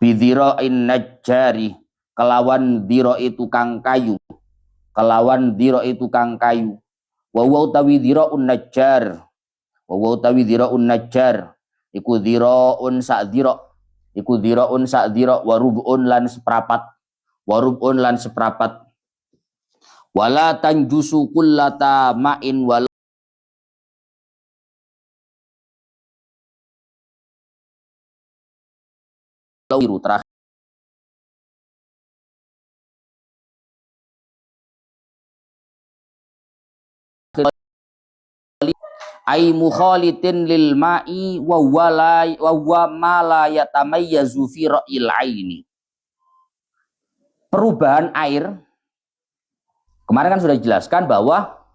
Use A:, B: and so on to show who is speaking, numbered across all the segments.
A: Bidhira'in najjari, kelawan dhira'i tukang kayu, kelawan dhira'i tukang kayu. Wa wa utawi dhira'un najjar, wa wa utawi dhira'un najjar, iku dhira'un sak dhira', iku dhira'un sak dhira', wa rub'un lan seprapat, wa rub'un lan seprapat. Wala tanjusu kullata ma'in wala biru terakhir. Ai mukhalitin lil ma'i wa huwa ma la yatamayyazu fi ra'il aini. Perubahan air, kemarin kan sudah dijelaskan bahwa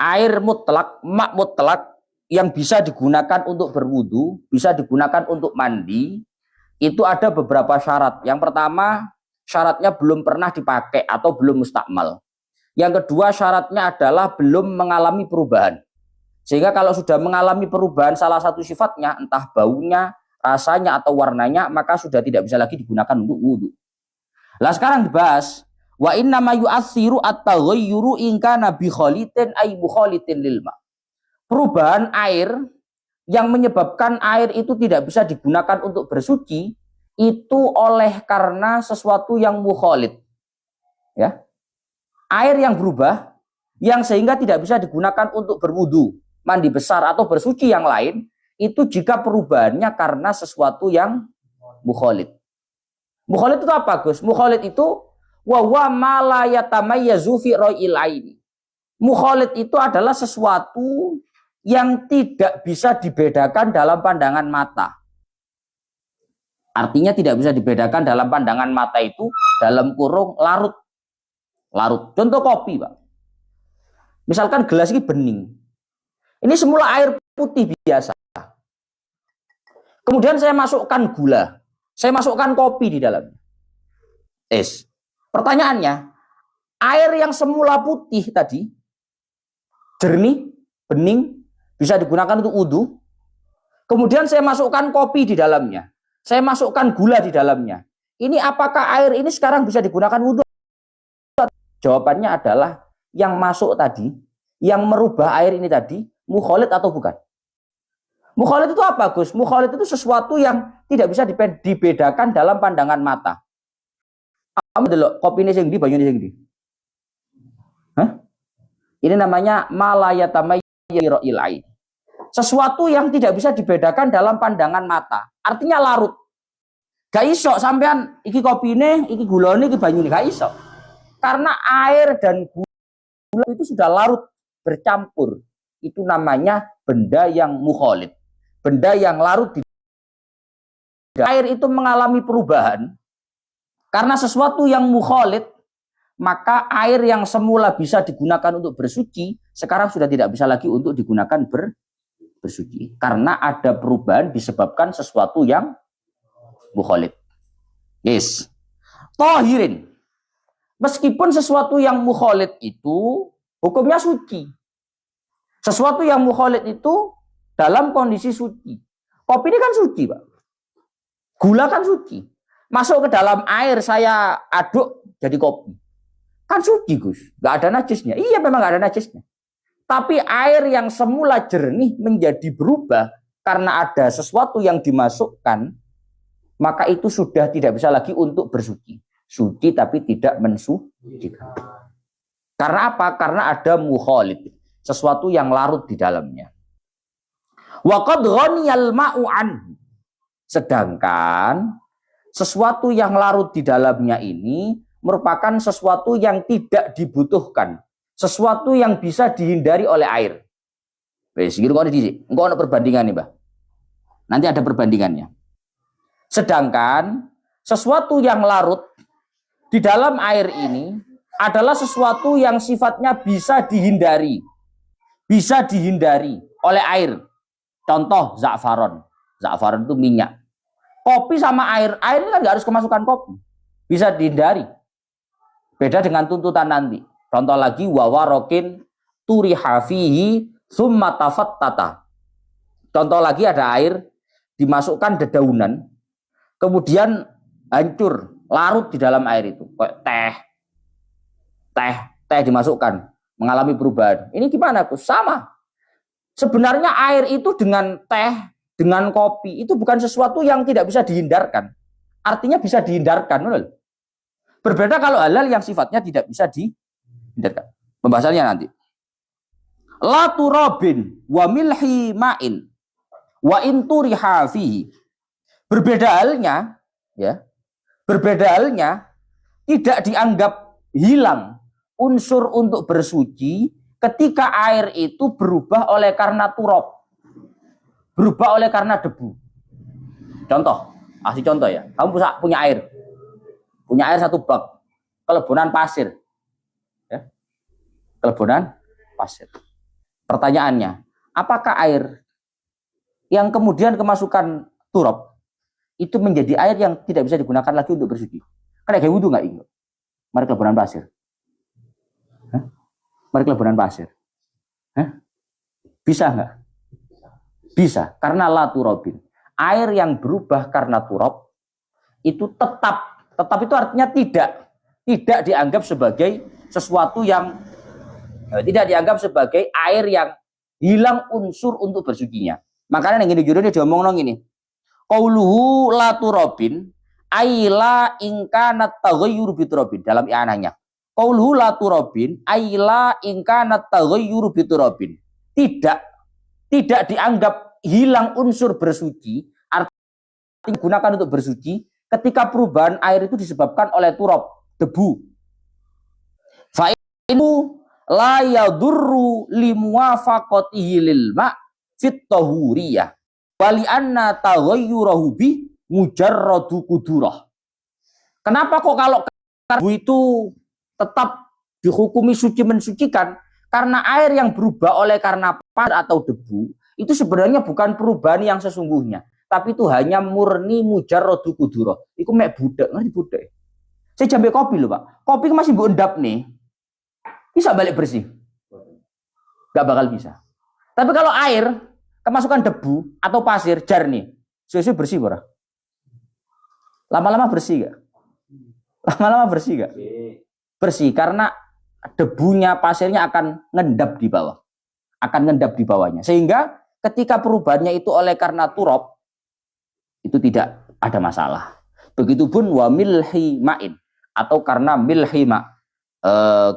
A: air mutlak, mak mutlak yang bisa digunakan untuk berwudu, bisa digunakan untuk mandi, itu ada beberapa syarat. Yang pertama, syaratnya belum pernah dipakai atau belum mustakmal. Yang kedua, syaratnya adalah belum mengalami perubahan. Sehingga kalau sudah mengalami perubahan salah satu sifatnya, entah baunya, rasanya, atau warnanya, maka sudah tidak bisa lagi digunakan untuk wudu. Lah sekarang dibahas, wa inna ma yu'atsiru at-taghayyuru in kana bi khalitin ay mukhalitin lil ma. Perubahan air yang menyebabkan air itu tidak bisa digunakan untuk bersuci itu oleh karena sesuatu yang mukhalid. Ya. Air yang berubah yang sehingga tidak bisa digunakan untuk berwudu, mandi besar atau bersuci yang lain, itu jika perubahannya karena sesuatu yang mukhalid. Mukhalid itu apa, Gus? Mukhalid itu wa huwa ma la yatamayyazu fi ra'il aini. Mukhalid itu adalah sesuatu yang tidak bisa dibedakan dalam pandangan mata. Artinya tidak bisa dibedakan dalam pandangan mata itu dalam kurung larut. Larut. Contoh kopi, Pak. Misalkan gelas ini bening. Ini semula air putih biasa. Kemudian saya masukkan gula. Saya masukkan kopi di dalamnya. Pertanyaannya, air yang semula putih tadi, jernih, bening, bisa digunakan untuk wudu. Kemudian saya masukkan kopi di dalamnya. Saya masukkan gula di dalamnya. Ini apakah air ini sekarang bisa digunakan wudu? Jawabannya adalah yang masuk tadi, yang merubah air ini tadi, mukhalid atau bukan? Mukhalid itu apa, Gus? Mukhalid itu sesuatu yang tidak bisa dibedakan dalam pandangan mata. Kamu delok kopi ini sing ndi, banyu ini sing ndi? Hah? Ini namanya malayatamayyiru ilai. Sesuatu yang tidak bisa dibedakan dalam pandangan mata. Artinya larut. Gak iso sampean iki kopi ini, iki gula ini, iki banyu ini, gak iso. Karena air dan gula itu sudah larut bercampur. Itu namanya benda yang mukhalid. Benda yang larut di air itu mengalami perubahan karena sesuatu yang mukhalid, maka air yang semula bisa digunakan untuk bersuci sekarang sudah tidak bisa lagi untuk digunakan bersuci karena ada perubahan disebabkan sesuatu yang mukhalid. Yes. Tahirin. Meskipun sesuatu yang mukhalid itu hukumnya suci. Sesuatu yang mukhalid itu dalam kondisi suci. Kopi ini kan suci, Pak. Gula kan suci. Masuk ke dalam air saya aduk jadi kopi. Kan suci, Gus. Gak ada najisnya. Iya, memang gak ada najisnya. Tapi air yang semula jernih menjadi berubah karena ada sesuatu yang dimasukkan, maka itu sudah tidak bisa lagi untuk bersuci. Suci tapi tidak mensucikan. Karena apa? Karena ada mukhalid. Sesuatu yang larut di dalamnya. Wa qad ghaniyal ma'u anhu. Sedangkan sesuatu yang larut di dalamnya ini merupakan sesuatu yang tidak dibutuhkan, sesuatu yang bisa dihindari oleh air. Wes, gitu kok di engko ada perbandingan nih, Mbah. Nanti ada perbandingannya. Sedangkan sesuatu yang larut di dalam air ini adalah sesuatu yang sifatnya bisa dihindari. Bisa dihindari oleh air. Contoh za'faron. Za'faron itu minyak. Kopi sama air. Air ini kan nggak harus kemasukan kopi. Bisa dihindari. Beda dengan tuntutan nanti. Contoh lagi wawarokin turiha fihi summa tafattata. Contoh lagi ada air dimasukkan dedaunan. kemudian hancur, larut di dalam air itu, kayak teh dimasukkan, mengalami perubahan. Ini gimana, Gus? Sama. Sebenarnya air itu dengan teh, dengan kopi itu bukan sesuatu yang tidak bisa dihindarkan. Artinya bisa dihindarkan, betul? Berbeda kalau halal yang sifatnya tidak bisa dihindarkan. Pembahasannya nanti. La turabin wa milhi ma'in wa inturiha fihi. Berbeda halnya, ya. Berbeda halnya tidak dianggap hilang unsur untuk bersuci ketika air itu berubah oleh karena turab, berubah oleh karena debu. Contoh, kasih contoh ya. Kamu punya air satu bak, kelebonan pasir, ya, kelebonan pasir. Pertanyaannya, apakah air yang kemudian kemasukan turab itu menjadi air yang tidak bisa digunakan lagi untuk bersuci? Kan kayak wudhu nggak ingat? Mari kelebonan pasir. Mari kelebonan pasir. Bisa nggak? Bisa, karena la turabin. Air yang berubah karena turab itu tetap itu artinya tidak dianggap sebagai sesuatu yang tidak dianggap sebagai air yang hilang unsur untuk bersucinya. Makanya yang ini judulnya diomong nong ini. Qauluhu la turabin aila ingkanat taghayyur biturabin dalam i'anahnya. Qauluhu la turabin aila ingkanat taghayyur biturabin. Tidak dianggap hilang unsur bersuci, artinya digunakan untuk bersuci ketika perubahan air itu disebabkan oleh turab, debu. Fa inu la yadurru limuwafaqatihi lil ma' fit tahuriyah. Wali anna taghayyurahu bi mujarradu kudurah. Kenapa kok kalau debu itu tetap dihukumi suci mensucikan? Karena air yang berubah oleh karena pasir atau debu itu sebenarnya bukan perubahan yang sesungguhnya, tapi itu hanya murni mujarradu kudurah. Iku mek budak, ngerti budak. Saya jambe kopi loh, Pak. Kopi masih mbok endap nih. Bisa balik bersih? Gak bakal bisa. Tapi kalau air kemasukan debu atau pasir, jar nih, susu bersih ora? Lama-lama bersih gak? Lama-lama bersih gak? Bersih, karena debunya, pasirnya akan ngendap di bawah. Akan ngendap di bawahnya. Sehingga ketika perubahannya itu oleh karena turab, itu tidak ada masalah. Begitupun wa milhi ma'in, atau karena milhi ma',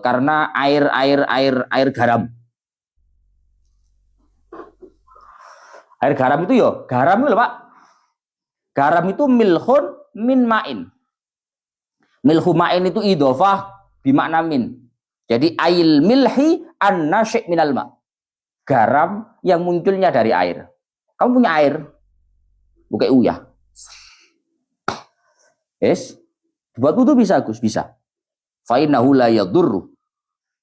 A: karena air garam. Air garam itu yo, garam itu Pak. Garam itu milhun min ma'in. Milhu ma'in itu idhofah bimakna min. Jadi ail milhi an-nasy' minal ma'. Garam yang munculnya dari air. Kamu punya air, bukai uyah. Yes. Buat wudu bisa, Gus, bisa. Fa innahu la yadurru.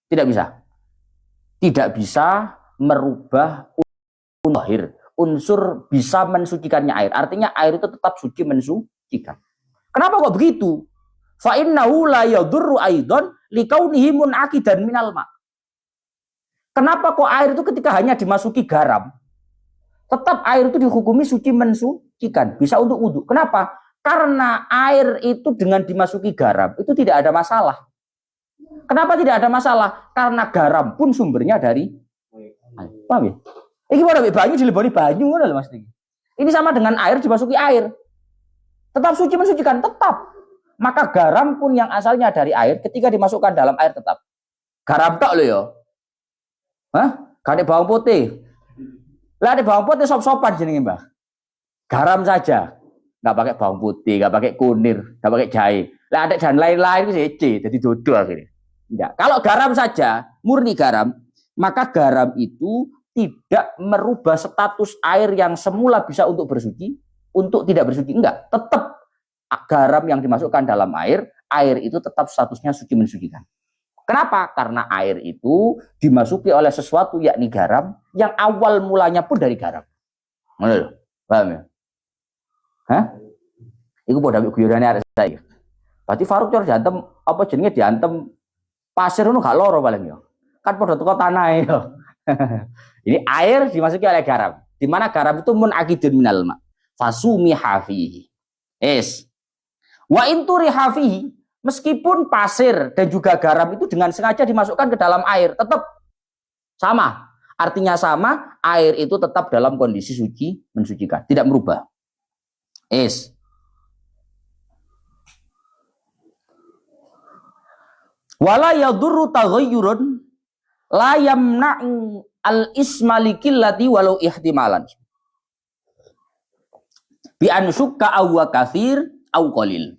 A: Tidak bisa. Tidak bisa merubah unsur bisa mensucikannya air. Artinya air itu tetap suci mensucikan. Kenapa kok begitu? Fa innahu la yadurru aidan likaunihi munaqidan minal ma'. Kenapa kok air itu ketika hanya dimasuki garam, tetap air itu dihukumi suci mensucikan, bisa untuk wudhu. Kenapa? Karena air itu dengan dimasuki garam itu tidak ada masalah. Kenapa tidak ada masalah? Karena garam pun sumbernya dari air. Paham ya? Ini gimana? Banyu dileboni banyu, Mas. Ini sama dengan air dimasuki air. Tetap suci mensucikan, tetap. Maka garam pun yang asalnya dari air ketika dimasukkan dalam air tetap. Garam tak loh ya. Hah? Gak ada bawang putih. Lah ada bawang putih sop-sopan jenenge, Mbah. Garam saja. Gak pakai bawang putih, gak pakai kunir, gak pakai jahe. Lah ada dan lain-lain itu sece, jadi dodol akhirnya. Enggak. Kalau garam saja, murni garam, maka garam itu tidak merubah status air yang semula bisa untuk bersuci, untuk tidak bersuci. Enggak. Tetap garam yang dimasukkan dalam air itu tetap statusnya suci mensucikan. Kenapa? Karena air itu dimasuki oleh sesuatu yakni garam yang awal mulanya pun dari garam. Ngono. Paham ya? Hah? Iku padha guyonane arek saya. Berarti Faruk cor diantem apa jenenge diantem pasir ngono gak loro paling ya. Kan padha teko tanah ya. Ini air dimasuki oleh garam. Di mana garam itu munaqidun minal ma. Fasumi hafihi. Es. Wa inturi hafihi, meskipun pasir dan juga garam itu dengan sengaja dimasukkan ke dalam air, tetap sama. Artinya sama, air itu tetap dalam kondisi suci, mensucikan, tidak merubah. Es. Wala yadurru taghayyurun la yamna'u al-ismalikillati walau ihtimalan. Bi an syukka aw katsir aw qalil.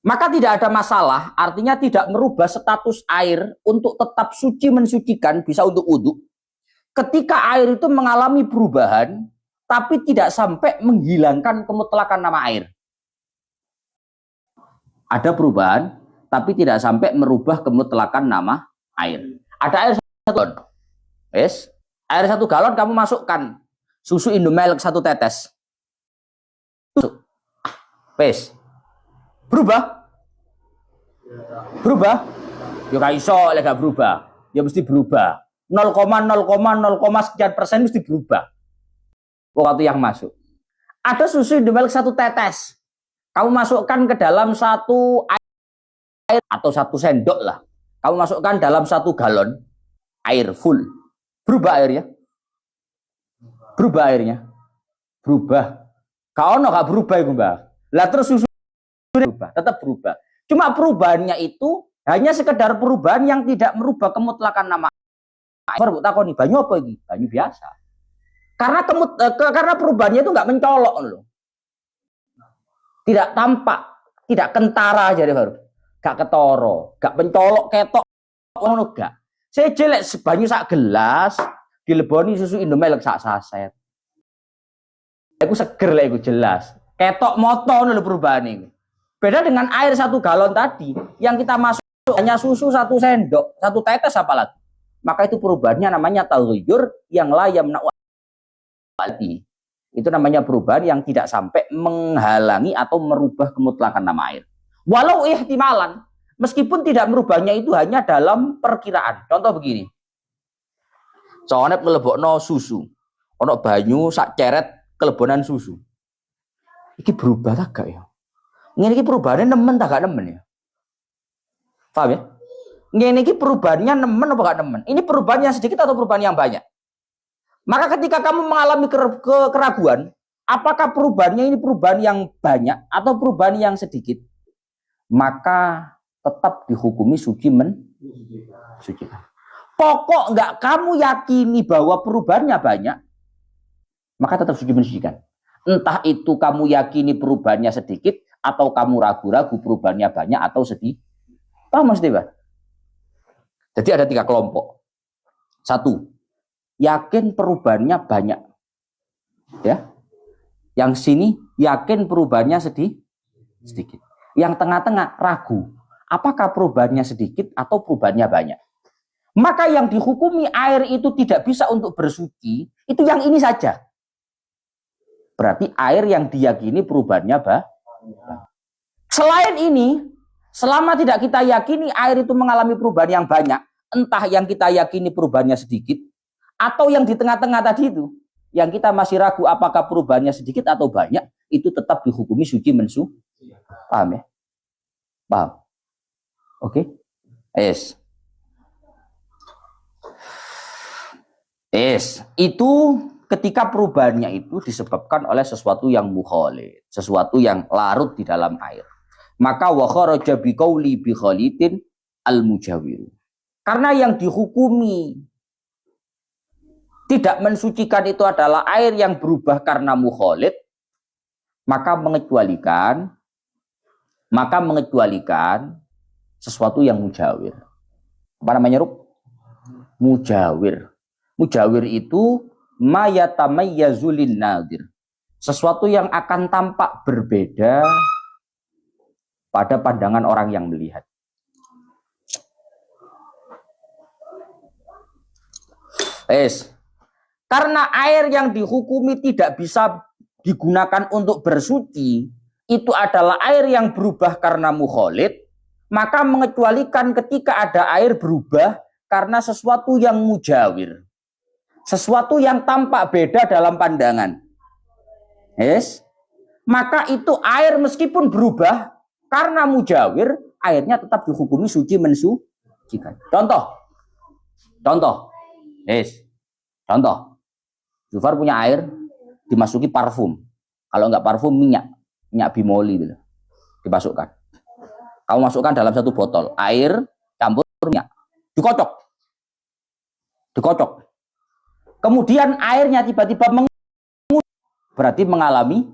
A: Maka tidak ada masalah, artinya tidak merubah status air untuk tetap suci mensucikan, bisa untuk wudhu. Ketika air itu mengalami perubahan, tapi tidak sampai menghilangkan kemutlakan nama air. Ada perubahan, tapi tidak sampai merubah kemutlakan nama air. Ada air 1 galon. Yes. Air 1 galon kamu masukkan susu Indomilk 1 tetes. Wes. Berubah? Berubah? Ya gak iso lek gak berubah. Ya mesti berubah. 0,0,0 sekian persen mesti berubah. Waktu yang masuk. Ada susu Indomilk 1 tetes. Kamu masukkan ke dalam 1 air atau 1 sendok lah. Kamu masukkan dalam 1 galon air full. Berubah airnya? Berubah airnya? Berubah. Kau gak berubah itu, Mbak. Lah terus susu berubah, tetap berubah. Cuma perubahannya itu hanya sekedar perubahan yang tidak merubah kemutlakan nama air. Takoni banyu apa ini? Banyu biasa. Karena perubahannya itu nggak mencolok loh. Tidak tampak, tidak kentara aja deh baru. Gak ketoro, gak mencolok ketok ngono gak. Saya jelek sebanyu sak gelas dileboni susu Indomilk sak saset. Aku seger lah, aku jelas. Ketok moto lho perubahan ini. Beda dengan air 1 galon tadi, yang kita masuk hanya susu 1 sendok, 1 tetes apalagi. Maka itu perubahannya namanya taghayyur yang la yamna'u. Itu namanya perubahan yang tidak sampai menghalangi atau merubah kemutlakan nama air. Walau ihtimalan, meskipun tidak merubahnya itu hanya dalam perkiraan. Contoh begini. Soalnya ngelebokno susu, ono banyu sak ceret kelebonan susu. Iki berubah tak gak ya? Ngene iki perubahannya nemen tak gak nemen ya? Paham ya? Ngene iki perubahannya nemen apa gak nemen? Ini perubahan yang sedikit atau perubahan yang banyak? Maka ketika kamu mengalami keraguan, apakah perubahannya ini perubahan yang banyak atau perubahan yang sedikit? Maka tetap dihukumi suci mensucikan. Pokok nggak kamu yakini bahwa perubahannya banyak, maka tetap suci mensucikan. Entah itu kamu yakini perubahannya sedikit atau kamu ragu-ragu perubahannya banyak atau sedikit. Paham maksudnya, Pak? Jadi ada 3 kelompok. 1, yakin perubahannya banyak. Ya. Yang sini yakin perubahannya sedikit. Yang tengah-tengah ragu. Apakah perubahannya sedikit atau perubahannya banyak? Maka yang dihukumi air itu tidak bisa untuk bersuci, itu yang ini saja. Berarti air yang diyakini perubahannya banyak. Selain ini, selama tidak kita yakini air itu mengalami perubahan yang banyak, entah yang kita yakini perubahannya sedikit, atau yang di tengah-tengah tadi itu, yang kita masih ragu apakah perubahannya sedikit atau banyak, itu tetap dihukumi suci mensucikan. Paham ya? Paham? Oke? Yes. Itu ketika perubahannya itu disebabkan oleh sesuatu yang mukhalid, sesuatu yang larut di dalam air. Maka wa kharaja bi qauli bi khalidin al mujawir. Karena yang dihukumi tidak mensucikan itu adalah air yang berubah karena mukhalid, maka mengecualikan sesuatu yang mujawir. Apa namanya, Ruk? Mujawir. Mujawir itu mayatamayyazu lin-nadir. Sesuatu yang akan tampak berbeda pada pandangan orang yang melihat. Karena air yang dihukumi tidak bisa digunakan untuk bersuci, itu adalah air yang berubah karena mukhalid, maka mengecualikan ketika ada air berubah karena sesuatu yang mujawir. Sesuatu yang tampak beda dalam pandangan. maka itu air meskipun berubah karena mujawir, airnya tetap dihukumi suci mensucikan. Contoh, Zufar punya air dimasuki parfum. Kalau enggak parfum, minyak bimoli gitu, dimasukkan. Kamu masukkan dalam satu botol air campur minyak, dikocok. Kemudian airnya tiba-tiba berarti mengalami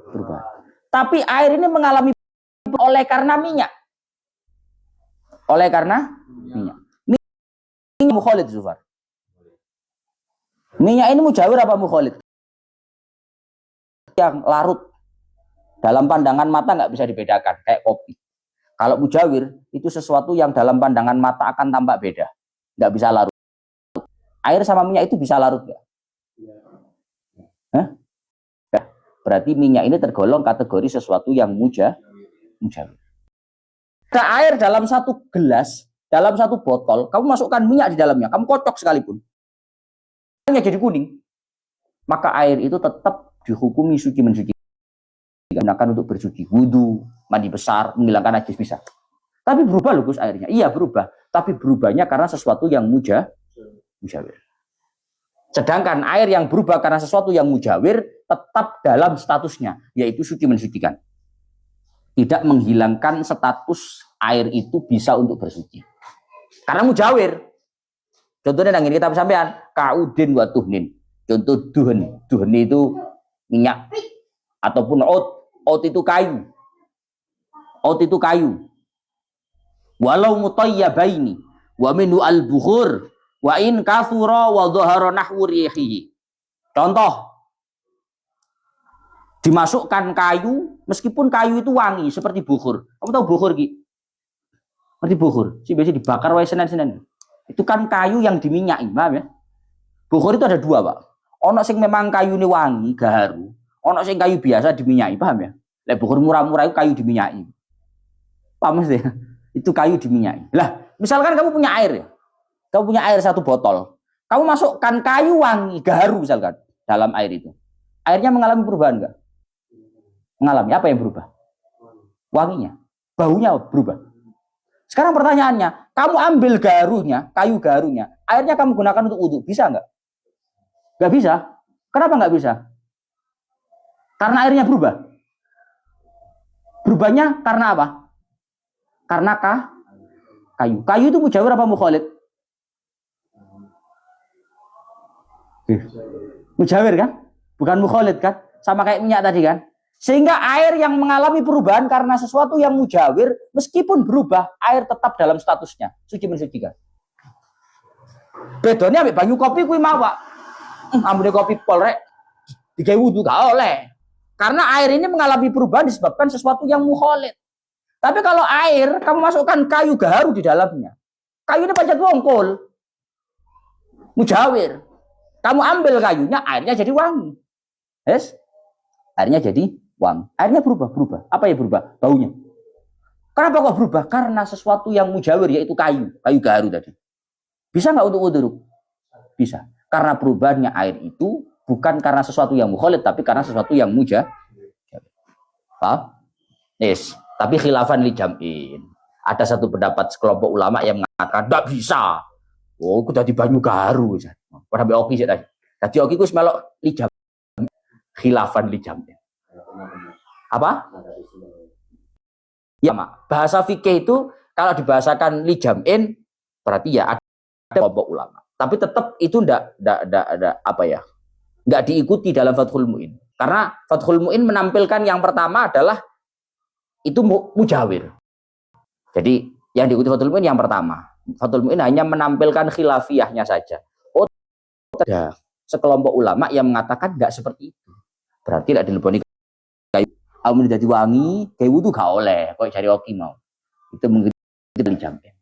A: perubahan. Tapi air ini mengalami oleh karena minyak. Minyak mukhalid, Zufar. Minyak ini mujawir apa mukhalid? Yang larut. Dalam pandangan mata nggak bisa dibedakan, kayak kopi. Kalau mujawir, itu sesuatu yang dalam pandangan mata akan tampak beda. Nggak bisa larut. Air sama minyak itu bisa larut nggak? Berarti minyak ini tergolong kategori sesuatu yang mujawir. Ada air dalam satu gelas, dalam satu botol, kamu masukkan minyak di dalamnya, kamu kocok sekalipun, airnya jadi kuning, maka air itu tetap dihukumi suci mensuci. Digunakan untuk bersuci, wudu, mandi besar, menghilangkan najis bisa. Tapi berubah loh Gus airnya. Iya berubah, tapi berubahnya karena sesuatu yang mujawir. Sedangkan air yang berubah karena sesuatu yang mujawir tetap dalam statusnya, yaitu suci mensucikan. Tidak menghilangkan status air itu bisa untuk bersuci. Karena mujawir. Contohnya yang ini kita sampean, kaudin wa tuhnin. Contoh duhen itu minyak ataupun oat itu kayu. Walau mutayyabaini wa minu al-bukhur wa in kathura wa dhahara nahwu rihihi. Contoh, dimasukkan kayu, meskipun kayu itu wangi seperti bukhur. Kamu tahu bukhur, Ki? Seperti bukhur, sih biasa dibakar wae senen-senen. Itu kan kayu yang diminyaki, paham ya? Bukhur itu ada dua, Pak. Ono sing memang kayu ini wangi, gaharu. Ono sing kayu biasa diminyaki, paham ya? Lek bukhur murah-murah itu kayu diminyaki. Paham mesti? Itu kayu diminyaki. Lah, misalkan kamu punya air ya. Kamu punya air satu botol. Kamu masukkan kayu wangi, gaharu misalkan dalam air itu. Airnya mengalami perubahan enggak? Mengalami. Apa yang berubah? Wanginya. Baunya berubah. Sekarang pertanyaannya, kamu ambil kayu garunya, airnya kamu gunakan untuk wudhu, bisa enggak? Enggak bisa. Kenapa enggak bisa? Karena airnya berubah. Berubahnya karena apa? Karena kayu. Kayu itu mujawir apa mukhalid? Mujawir kan? Bukan mukhalid kan? Sama kayak minyak tadi kan? Sehingga air yang mengalami perubahan karena sesuatu yang mujawir, meskipun berubah, air tetap dalam statusnya. Suci mensucikan. Bedanya ambek banyu kopi kuwi mau, Pak. Ambune kopi pol rek digawe wudu gak oleh. Karena air ini mengalami perubahan disebabkan sesuatu yang mukhalid. Tapi kalau air, kamu masukkan kayu gaharu di dalamnya. Kayu ini pancet wongkol. Mujawir. Kamu ambil kayunya, airnya jadi wangi. Yes? Airnya jadi wangi. Airnya berubah. Apa yang berubah? Baunya. Kenapa kok berubah? Karena sesuatu yang mujawir, yaitu kayu gaharu tadi. Bisa nggak untuk wudhu? Bisa. Karena perubahannya air itu bukan karena sesuatu yang mukhalid, tapi karena sesuatu yang mujawir. Paham? Yes. Tapi khilafan li jam'in. Ada satu pendapat sekelompok ulama yang mengatakan tidak bisa. Oh, udah di banyu gaharu. Pada oki sih tadi. Tadi oki ku melok li jam'in. Khilafan li jam'in. Apa? Ya, Mak. Bahasa fikih itu kalau dibahasakan li jam'in berarti ya ada kelompok ulama. Tapi tetap itu enggak apa ya? Enggak diikuti dalam Fathul Mu'in. Karena Fathul Mu'in menampilkan yang pertama adalah itu mujawir. Jadi yang diikuti Fathul Mu'in yang pertama. Fathul Mu'in hanya menampilkan khilafiyahnya saja. Oh, ada sekelompok ulama yang mengatakan enggak seperti itu. Berarti tidak dileboni kayu. Amun jadi wangi, kayak wudu gak oleh. Kok cari oki mau. Itu mungkin dijampe.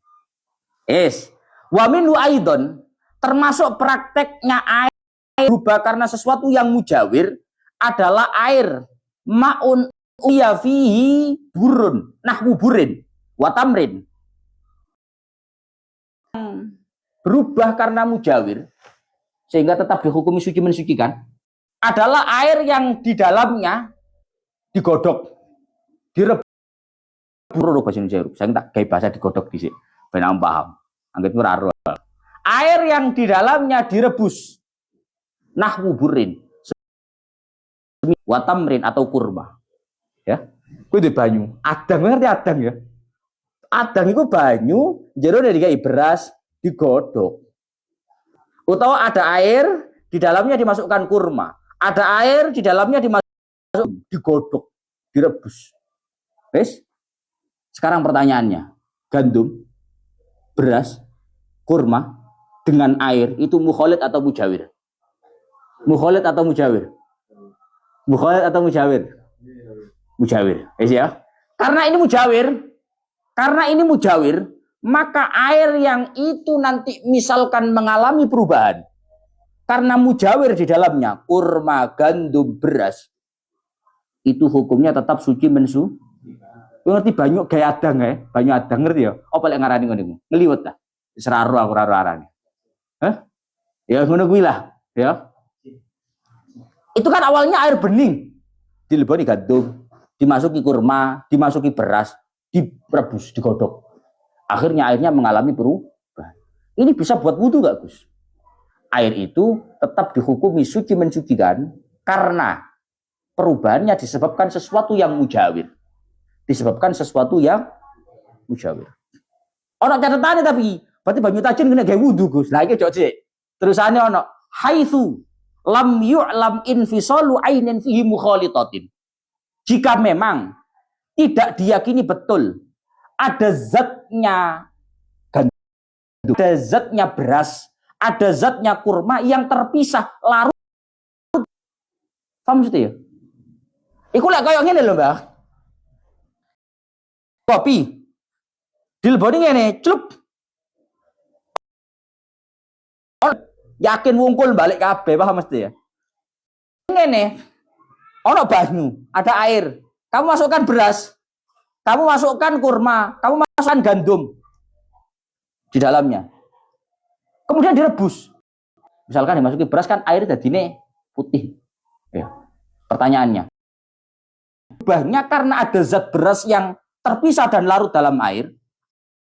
A: Wa minhu aidon, termasuk prakteknya air berubah karena sesuatu yang mujawir adalah air ma'un uya fihi burun nahwu burin watamrin. Berubah karena mujawir sehingga tetap dihukumi suci mensucikan adalah air yang di dalamnya digodok, direbus bahasa Indonesia. Saya tak kayak bahasa digodok di sini, benar paham. Anggap itu air yang di dalamnya direbus, nahwu burin, watamrin atau kurma, ya. Kuwi di banyu. Adang ngerti adang ya? Adang itu banyu, jero dari beras digodok. Utawa ada air di dalamnya dimasukkan kurma, ada air di dalamnya dimasuk digodok, direbus. Wes? Sekarang pertanyaannya, gandum, beras, kurma dengan air itu mukhalid atau mujawir? Mukhalid atau mujawir? Mukhalid atau mujawir? Mujawir. Ya. Karena ini mujawir, maka air yang itu nanti misalkan mengalami perubahan karena mujawir di dalamnya, kurma, gandum, beras, itu hukumnya tetap suci mensu. Ngerti banyu gaya adang ya? Banyu adang ngerti ya? Apa lek ngarani ngono? Ngeliwet ta? Seraru aku ora arane. Hah? Ya ngono kuwi lah, ya. Itu kan awalnya air bening. Dileboni gandum, dimasuki kurma, dimasuki beras, direbus, digodok. Akhirnya airnya mengalami perubahan. Ini bisa buat wudu gak, Gus? Air itu tetap dihukumi suci mensucikan karena perubahannya disebabkan sesuatu yang mujawir. Disebabkan sesuatu yang mujawir. Ono catatannya tapi berarti banyu tajin kena gawe wudu, Gus. Lah iki cok sik. Terusane ono haitsu lam yu'lam infisalu ainin fihi mukhalitatin. Jika memang tidak diyakini betul ada zatnya gandum, ada zatnya beras, ada zatnya kurma yang terpisah larut. Paham maksudnya ya? Iku lek koyo ngene lho, Mbah. Kopi dileboni ngene, clup. Yakin wungkul balik kabeh, paham mesti ya? Ngene. Ono banyu, ada air. Kamu masukkan beras, kamu masukkan kurma, kamu masukkan gandum di dalamnya. Kemudian direbus. Misalkan dimasuki beras kan air dadine putih. Ya. Pertanyaannya, perubahannya karena ada zat beras yang terpisah dan larut dalam air,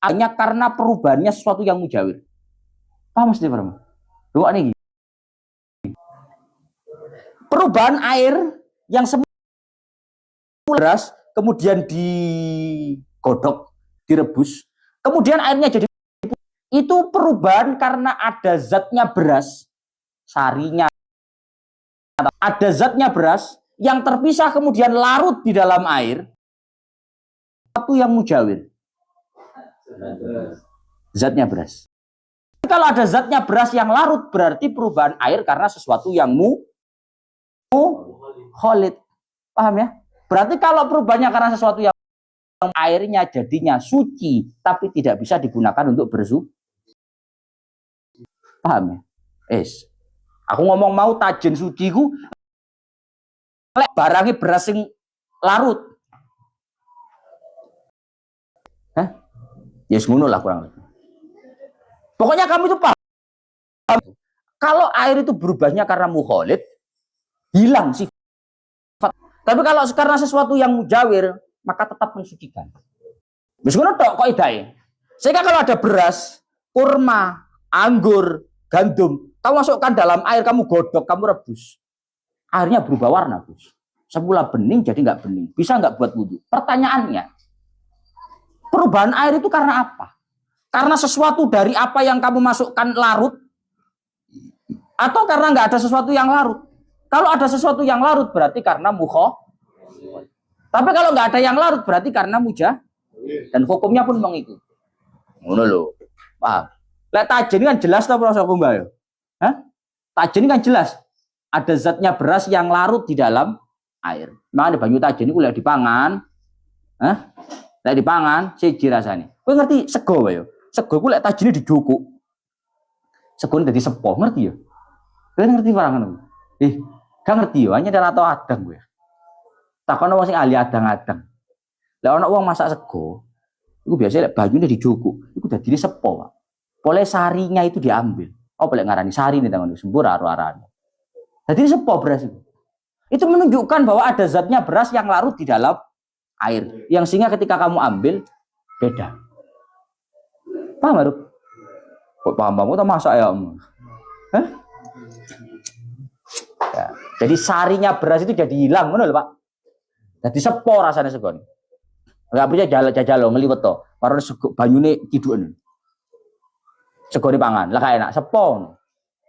A: hanya karena perubahannya sesuatu yang mujawir. Paham mesti paham? Doa nih. Perubahan air yang semula beras kemudian digodok, direbus, kemudian airnya jadi putih. Itu perubahan karena ada zatnya beras, sarinya, ada zatnya beras yang terpisah kemudian larut di dalam air. Satu yang mujawir. Zatnya beras. Kalau ada zatnya beras yang larut berarti perubahan air karena sesuatu yang mukhalid. Paham ya? Berarti kalau perubahannya karena sesuatu yang airnya jadinya suci tapi tidak bisa digunakan untuk bersuci. Paham ya? Aku ngomong mau tajen suci ku barangnya beras yang larut. Ya ngono lah kurang lebih. Pokoknya kamu itu paham. Kalau air itu berubahnya karena mukhalid, hilang sifat. Tapi kalau karena sesuatu yang mujawir, maka tetap mensucikan. Wis ngono tok kok idae. Sehingga kalau ada beras, kurma, anggur, gandum, kamu masukkan dalam air, kamu godok, kamu rebus. Airnya berubah warna, Gus. Semula bening jadi nggak bening. Bisa nggak buat wudhu? Pertanyaannya, perubahan air itu karena apa? Karena sesuatu dari apa yang kamu masukkan larut? Atau karena nggak ada sesuatu yang larut? Kalau ada sesuatu yang larut berarti karena mukhalid. Tapi kalau nggak ada yang larut berarti karena mujah. Dan hukumnya pun mengikuti. Ngono lho. Paham? Lek tajen kan jelas ta proses hukum ya? Hah? Tajen kan jelas. Ada zatnya beras yang larut di dalam air. Makanya banyu tajen itu lek dipangan, lek dipangan siji rasane. Kowe ngerti sego wae yo. Sego ku lek tajine dijukuk. Segone dadi sepo, ngerti ya? Kowe ngerti barang ngono? Gak ngerti yo, hanya dan atau adang gue. Takono wong sing ahli adang-adang. Lek ana wong masak sego, iku biasanya lek banyune dijukuk, iku dadine sepo, Pak. Pole sarinya itu diambil. Apa lek ngarani sari nih tangan sembur aro-arane. Dadi sepo beras itu. Itu menunjukkan bahwa ada zatnya beras yang larut di dalam air, yang sehingga ketika kamu ambil beda. Paham baru? Kok paham kamu atau masa ya? Hah? Ya. Jadi sarinya beras itu jadi hilang, benar Pak? Jadi sepo rasanya segon. Enggak bisa jajal ngeliwet to. Karena banyune kiduken. Segone pangan, lah enak sepo.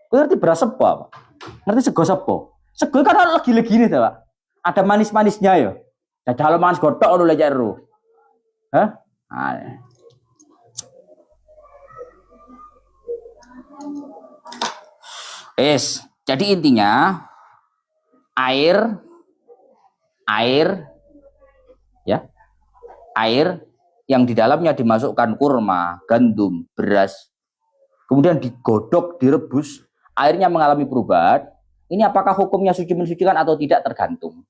A: Kowe ngerti beras sepo apa? Ngerti sego sepo? Sego kan legi-legine to, Pak. Ada manis-manisnya ya. Jajal mangan gotok ngono lek ero. Hah? Jadi intinya air yang di dalamnya dimasukkan kurma, gandum, beras, kemudian digodok, direbus, airnya mengalami perubahan. Ini apakah hukumnya suci mensucikan atau tidak tergantung.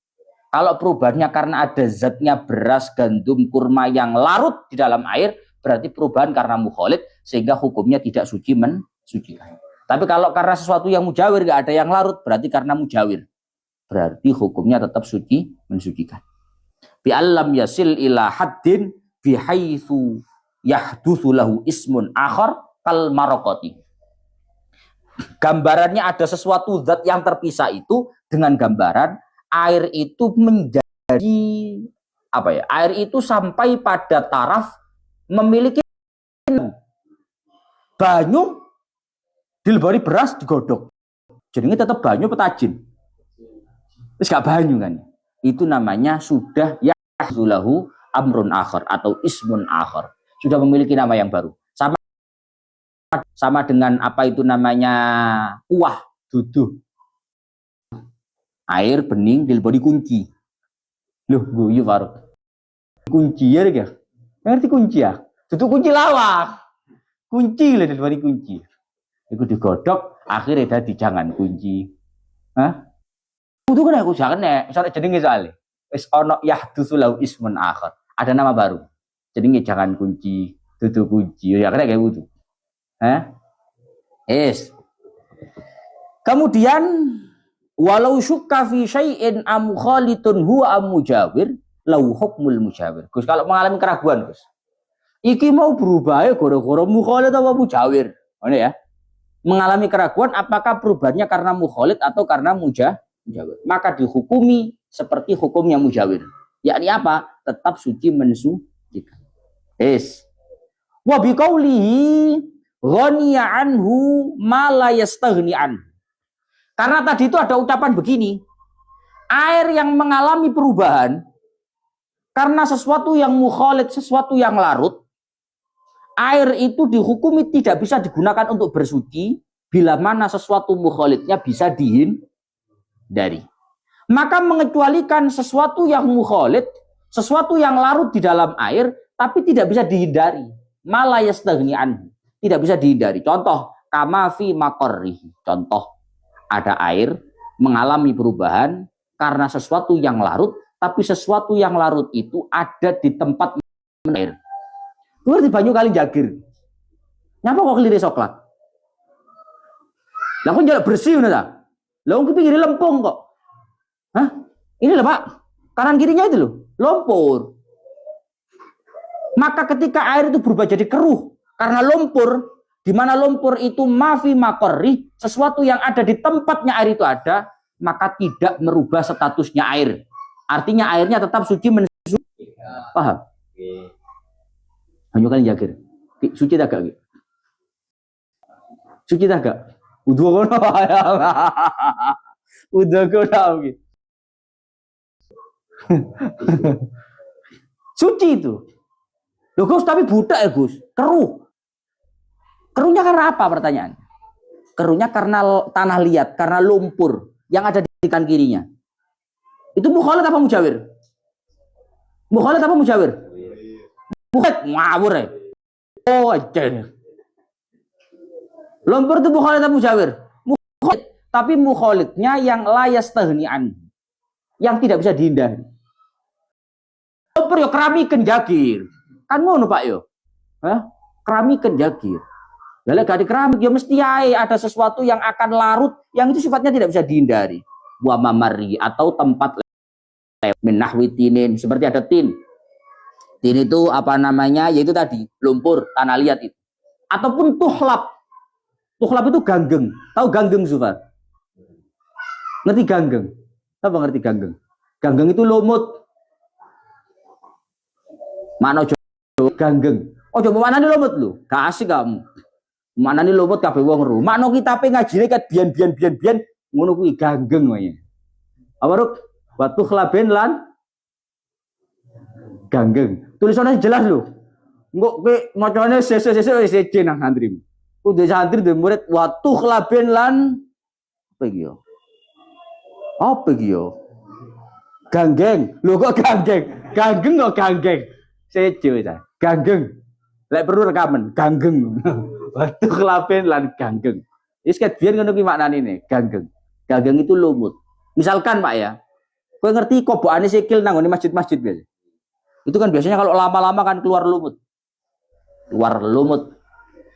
A: Kalau perubahannya karena ada zatnya beras, gandum, kurma yang larut di dalam air, berarti perubahan karena mukhalid, sehingga hukumnya tidak suci mensucikan. Tapi kalau karena sesuatu yang mujawir, nggak ada yang larut, berarti karena mujawir. Berarti hukumnya tetap suci mensucikan. Bi'allam yasil ila haddin bihaitsu yahdutsu lahu ismun akhar kal maraqati. Gambarannya ada sesuatu zat yang terpisah itu dengan gambaran air itu menjadi apa ya? Air itu sampai pada taraf memiliki banyu dilebari beras digodok. Jadi ini tetap banyu petajin. Terus gak banyu kan? Itu namanya sudah yahzulahu amrun akhar atau ismun akhar. Sudah memiliki nama yang baru. Sama dengan apa itu namanya kuah, duduh. Air bening dilebari kunci. Loh, guyu Faruk. Kunci ya ya. Ngerti kunci ya? Duduh kunci lawak. Kunci lah dilebari kunci. Iku digodok, akhirnya dadi jangan kunci. Hah? Itu kan aku jangan nek, soalnya jenenge soalnya. Wis ono yahdutsu lahu ismun akhar. Ada nama baru. Jenenge jangan kunci, duduh kunci. Ya kira kayak gitu. Kemudian walau syukka fi syai'in am khalitun huwa am mujawir lau hukmul mujawir. Gus kalau mengalami keraguan Gus. Iki mau berubah ya gara-gara mukhalid atau mujawir. Ngono ya. Mengalami keraguan apakah perubahannya karena mukhalid atau karena mujawir. Maka dihukumi seperti hukumnya mujawir. Yakni apa? Tetap suci mensucikan. Wa biqaulihi ghaniya anhu ma la yastaghni an. Karena tadi itu ada ucapan begini, air yang mengalami perubahan karena sesuatu yang mukhalid, sesuatu yang larut, air itu dihukumi tidak bisa digunakan untuk bersuci bila mana sesuatu mukhalidnya bisa dihindari. Maka mengecualikan sesuatu yang mukhalid, sesuatu yang larut di dalam air tapi tidak bisa dihindari. Ma la yastaghni anhu. Tidak bisa dihindari. Contoh, kama fi maqarrihi. Contoh, ada air mengalami perubahan karena sesuatu yang larut, tapi sesuatu yang larut itu ada di tempat air. Lu di banyu kali jagir. Nyapa kok kelire coklat? Lah kok njaluk bersih ngono ta? Lah wong pinggire lempung kok. Hah? Ini loh Pak. Kanan kirinya itu loh, lumpur. Maka ketika air itu berubah jadi keruh karena lumpur, di mana lumpur itu mafi makorri, sesuatu yang ada di tempatnya air itu ada, maka tidak merubah statusnya air. Artinya airnya tetap suci mensuci. Paham? Hanya kalian jagir. Suci tak gak? Suci tak gak? Udah kono. Udah kono. Suci itu. Loh Gus, tapi budak ya Gus, keruh. Keruhnya karena apa pertanyaan? Keruhnya karena tanah liat, karena lumpur yang ada di kanan kirinya. Itu mukhalid apa mujawir? Mukhalid apa mujawir? Mukhalid, ngawur ya. Oh aja. Lumpur itu mukhalid apa mujawir? Mukhalid, tapi mukhalidnya yang la yastaghni'an, yang tidak bisa dihindari. Lumpur yo keramikeun jagir. Kan ngono Pak yo. Hah? Keramikeun jagir. Lalu gak di keramik, ya mesti ada sesuatu yang akan larut, yang itu sifatnya tidak bisa dihindari. wa mamari, atau tempat min nahwi tinin, seperti ada tin. Tin itu apa namanya? Yaitu tadi lumpur, tanah liat itu. Ataupun tuhlab. Tuhlab itu ganggeng. Tahu ganggeng, Zufar? Ngerti ganggeng? Apa ngerti ganggeng? Ganggeng itu lumut. Mana ganggeng? Oh coba mana nih lumut lu? Gak asik kamu. Mana nih lumut kabeh wong ru. Makno kitabe ngajine ket biyen ngono kuwi ganggeng wae. Apa ruk? Watu khlaben lan ganggeng. Tulisannya jelas lho. Engko kowe macane sesuk wis nang santri. Kudu santri duwe murid watu khlaben lan apa iki yo? Apa iki yo? Ganggeng. Lho kok ganggeng? Ganggeng kok ganggeng? Sejo ta. Ganggeng. Lek perlu rekaman, ganggeng. Watu khlaben lan ganggeng. Wis ket biyen ngono ki maknane ne, ganggeng. Ganggeng itu lumut. Misalkan Pak ya, kowe ngerti kobokane sikil nang masjid-masjid biasa. Itu kan biasanya kalau lama-lama kan keluar lumut. Keluar lumut.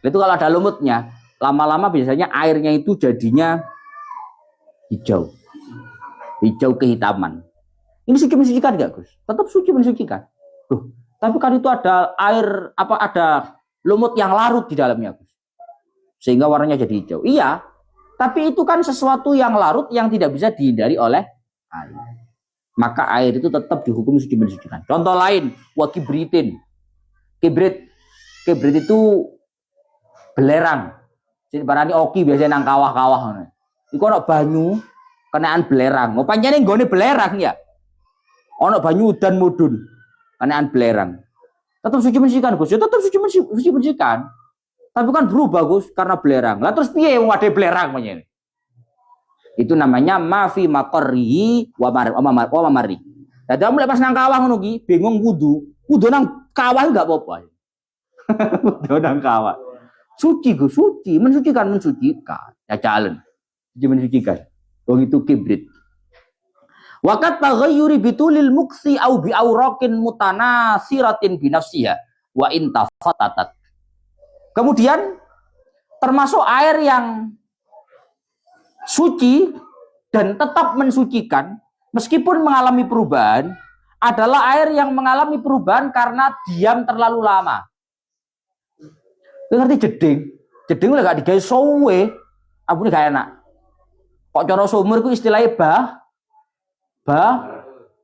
A: Itu kalau ada lumutnya, lama-lama biasanya airnya itu jadinya hijau. Hijau kehitaman. Ini suci mensucikan enggak, Gus? Tetap suci mensucikan. Tuh, tapi kan itu ada air ada lumut yang larut di dalamnya, Gus. Sehingga warnanya jadi hijau. Iya, tapi itu kan sesuatu yang larut yang tidak bisa dihindari oleh air. Maka air itu tetap dihukum suci mensucikan. Contoh lain, wakibritin. Kibrit itu belerang. Jadi barani oki biasanya nang kawah-kawah. Iku ono banyu kenaan belerang. Oh pancene nggone belerang ya. Ono banyu udan mudun kenaan belerang. Tetap suci mensucikan, Gus. Ya tetap suci mensucikan. Tapi kan berubah, Gus, karena belerang. Lah terus piye wong ade belerang pancene? Itu namanya mafi maqarri wa mamari. Dadi mulai pas nang kawah ngono ki bingung wudu. Wudu nang kawah enggak apa-apa. Wudu nang kawah. Suci, Gus, suci, mensucikan. Ya jalan. Suci mensucikan. Wong itu kibrit. Waqat taghayyuri bitulil muksi au bi auraqin mutanasiratin bi nafsiha wa in tafatatat. Kemudian termasuk air yang suci dan tetap mensucikan meskipun mengalami perubahan adalah air yang mengalami perubahan karena diam terlalu lama. Ngerti jeding? Jeding lek gak digawe sowe, abune gak enak. Kok cara sumur iku istilahnya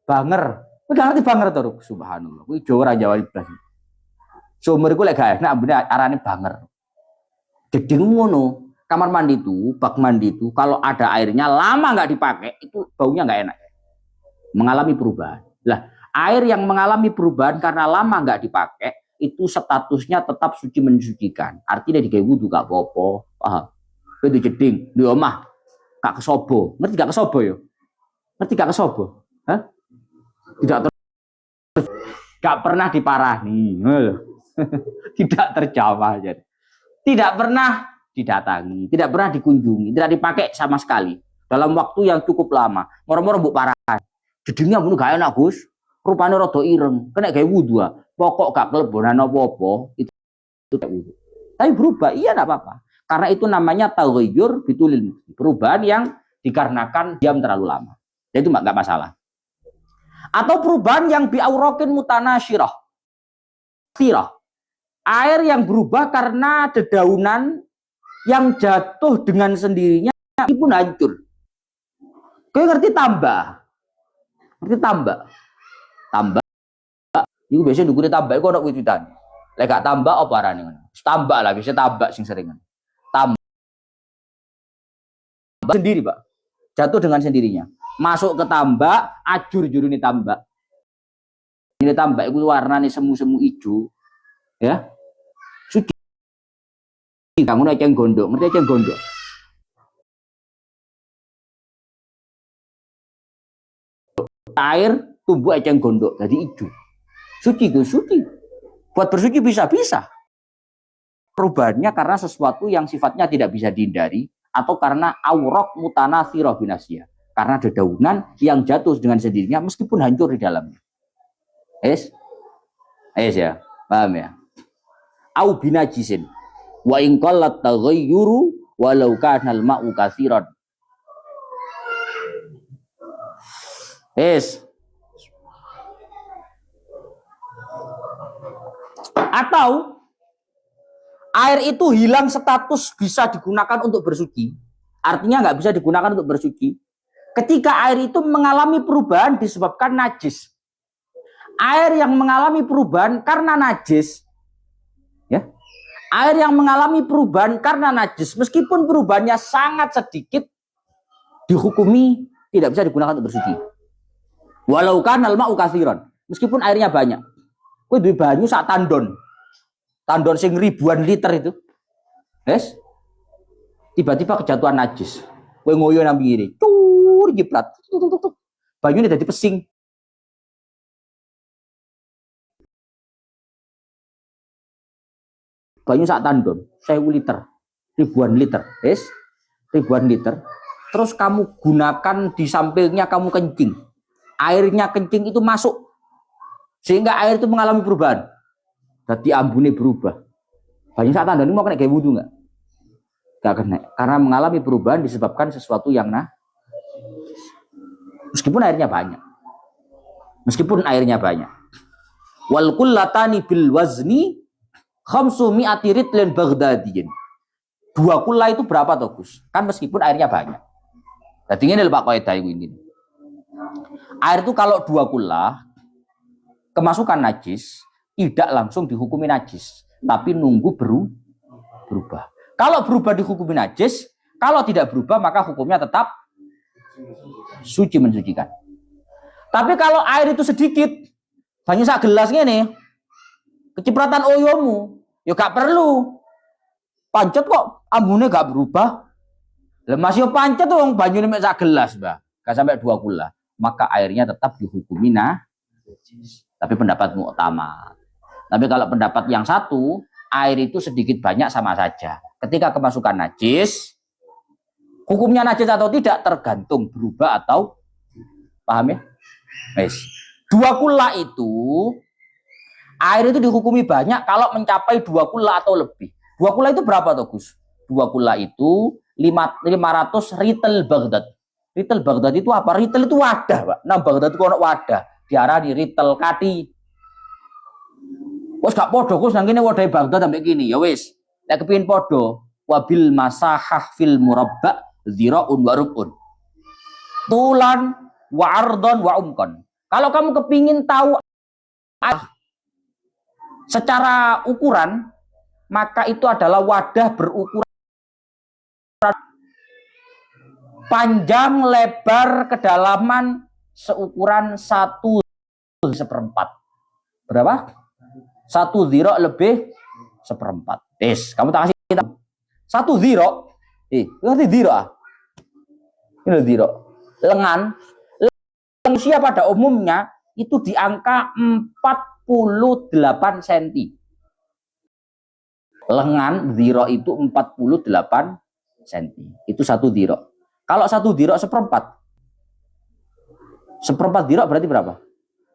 A: banger. Kowe gak ngerti banger to, subhanallah. Kuwi Jawa ra Jawa blas. Sumur iku lek gak enak abune arane banger. Jeding ngono. Kamar mandi itu, bak mandi itu, kalau ada airnya lama nggak dipakai, itu baunya nggak enak. Mengalami perubahan. Lah, air yang mengalami perubahan karena lama nggak dipakai, itu statusnya tetap suci mensucikan. Artinya digawe wudu gak apa-apa. Paham? Itu jeding, di omah, gak kesobo. Ngerti gak kesobo ya? Ngerti gak kesobo? Hah? Gak pernah diparahi. Tidak terjawab. Tidak pernah didatangi, tidak pernah dikunjungi, tidak dipakai sama sekali dalam waktu yang cukup lama. Moro-moro mbok parah. Jedingnya pun gak enak, Gus. Rupane rada ireng, kena gawe wudu. Pokok gak kelebonan apa-apa, itu wudu. Tapi berubah, iya enggak apa-apa. Karena itu namanya taghayyur bitulil, perubahan yang dikarenakan diam terlalu lama. Jadi itu enggak masalah. Atau perubahan yang biauraqin mutanasyirah. Air yang berubah karena dedaunan yang jatuh dengan sendirinya pun hancur. Kowe ngerti tambah? Ngerti tambah? Tambah. Iku biasanya dukune tambah iku ono witutan. Lek gak tambah apa arane ngono? Tambah lah, biasa tambah sing sering. Tambah sendiri, Pak. Jatuh dengan sendirinya. Masuk ke tambak, ajur jurune tambak. Ini tambak iku warnane semu-semu ijo. Ya. Kamu eceng gondok, ngerti eceng gondok? Air tumbuh eceng gondok, jadi hijau. Suci itu suci. Buat bersuci bisa. Perubahannya karena sesuatu yang sifatnya tidak bisa dihindari atau karena auraq mutanatsirah binasiyah. Karena dedaunan yang jatuh dengan sendirinya meskipun hancur di dalamnya. Ya, paham ya? Au binajisin. Wa in qallat taghayyuru walau kana al-ma'u katsiran. Yes. Atau air itu hilang status bisa digunakan untuk bersuci. Artinya nggak bisa digunakan untuk bersuci. Ketika air itu mengalami perubahan disebabkan najis. Air yang mengalami perubahan karena najis, ya, air yang mengalami perubahan karena najis, meskipun perubahannya sangat sedikit, dihukumi tidak bisa digunakan untuk bersuci. Walau kan al-ma'u katsiran, meskipun airnya banyak. Kowe duwe banyu sak tandon. Tandon sing ribuan liter itu. Yes. Tiba-tiba kejatuhan najis. Kowe ngoyo nang pinggire. Tur jiprat. Banyune dadi pesing. Banyu sak tandon, 1000 liter. Ribuan liter. Yes. Ribuan liter. Terus kamu gunakan di sampingnya kamu kencing. Airnya kencing itu masuk. Sehingga air itu mengalami perubahan. Jadi ambune berubah. Banyu sak tandon ini mau kena gawe wudu enggak? Enggak kena. Karena mengalami perubahan disebabkan sesuatu yang meskipun airnya banyak. Meskipun airnya banyak. Wal kullatani bil wazni khamsu mi'ati ritlin baghdadiyin. 2 kula itu berapa toh, Gus? Kan meskipun airnya banyak. Jadi ini lho Pak kaidah ini. Air itu kalau 2 kula kemasukan najis, tidak langsung dihukumi najis, tapi nunggu berubah. Kalau berubah dihukumi najis, kalau tidak berubah maka hukumnya tetap suci mensucikan. Tapi kalau air itu sedikit, banyak sak gelas ngene, kecipratan oyomu, ya gak perlu. Pancet kok ambune gak berubah. Lah masih pancet wong banyune mek sak gelas, Mbak. Gak sampai 2 kula. Maka airnya tetap dihukumi najis. Tapi pendapat mu'tamad. Tapi kalau pendapat yang satu, air itu sedikit banyak sama saja. Ketika kemasukan najis, hukumnya najis atau tidak tergantung berubah atau, paham ya? Yes. 2 kula itu, air itu dihukumi banyak kalau mencapai 2 kula atau lebih. 2 kula itu berapa toh Gus? 2 kula itu 500 ritel Baghdad. Ritel Baghdad itu apa? Ritel itu wadah, Pak. Nah, Baghdad itu ono wadah. Diarani ritel kati. Wes gak podo Gus nang kene wadahe Baghdad sampai gini ya wis. Nek kepengin podo, wabil masahah fil murabba dzira'un wa rub'un. Tulan wa ardon wa umkon. Kalau kamu kepingin tahu secara ukuran, maka itu adalah wadah berukuran panjang, lebar, kedalaman seukuran 1/4. Berapa? 1 ziro lebih 1/4. Kamu tak kasih tahu. 1 ziro. Ngerti ziro ah? Ini ziro. Lengan manusia pada umumnya itu di angka 48 cm. Lengan ziro itu 48 cm. Itu 1 ziro. Kalau 1 ziro 1/4. 1/4 ziro berarti berapa?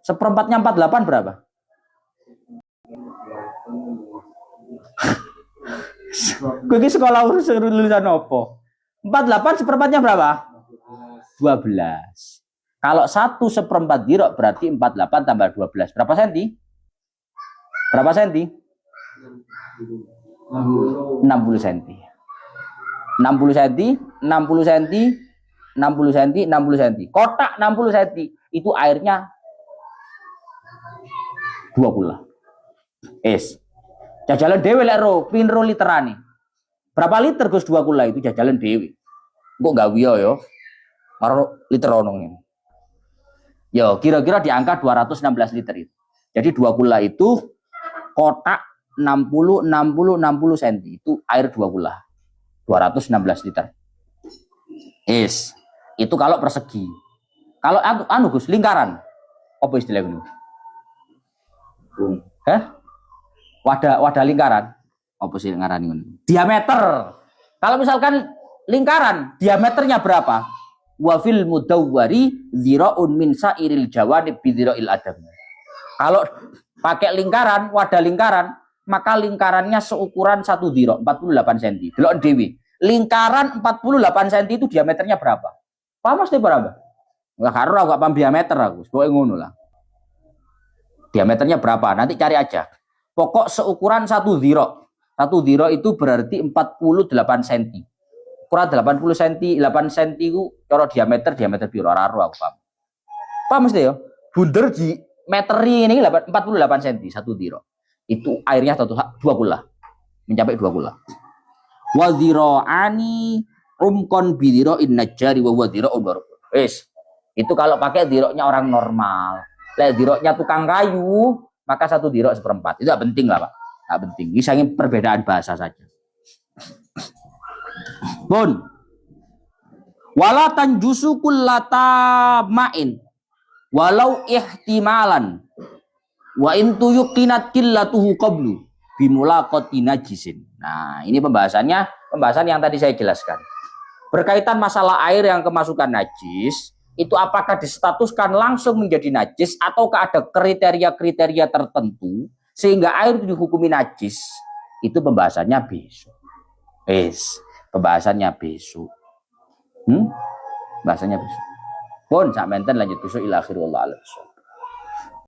A: 1/4-nya 48 berapa? Gue ini sekolah urus lulusan apa? 48 1/4-nya berapa? 12. Kalau 1/4 ziro berarti 48 tambah 12. Berapa senti? Berapa senti? 60 senti. 60 cm, 60 cm, 60 cm, 60 cm. Kotak 60 cm itu airnya 2 kula. Jajalan dhewe lek ro, pinro literane. Berapa liter Gus 2 kula itu jajalan dhewe. Engko gak wiyo yo. Karo liter ono ngene. Yo, kira-kira di angka 216 liter itu. Jadi 2 kula itu kotak 60 cm itu air 2 kula. 216 liter. Itu kalau persegi. Kalau anu Gus, lingkaran. Apa istilahnya? Wadah lingkaran. Apa sih lingkaran ini? Diameter. Kalau misalkan lingkaran, diameternya berapa? Wa fil mudawwari dzira'un min sa'iril jawanib bi dzira'il adam. Kalau pakai lingkaran, wadah lingkaran, maka lingkarannya seukuran 1 dzira, 48 cm. Delok dhewe. Lingkaran 48 cm itu diameternya berapa? Paham mesti berapa? Nggak karo aku gak paham diameter aku. Pokoknya ngono lah. Diameternya berapa? Nanti cari aja. Pokok seukuran 1 dhiro. 1 dhiro itu berarti 48 cm. Ukuran 80 cm, 8 cm itu cara diameter piro ora ro aku paham. Paham mesti ya? Bunder di meteri ini 48 cm 1 dhiro. Itu airnya 2 kula. Mencapai 2 kula. Wa dhira'ani umkon bidhiro innajari wa huwa dhira'un baru. Wis. Itu kalau pakai dhiroknya orang normal. Lek dhiroknya tukang kayu, maka 1 dhiro 1/4. Itu gak penting lah, Pak. Gak penting. Ini hanya perbedaan bahasa saja. Pun. Wala tanjusu kullata ma'in. Walau ihtimalan. Wa in tuyuqinat qillatuhu qablu bimulaqati najisin. Nah, ini pembahasan yang tadi saya jelaskan. Berkaitan masalah air yang kemasukan najis, itu apakah distatuskan langsung menjadi najis ataukah ada kriteria-kriteria tertentu sehingga air itu dihukumi najis? Itu pembahasannya besok. Pembahasannya besok. Bahasanya besok. Pun sak menten lanjut besok ila akhirul alam.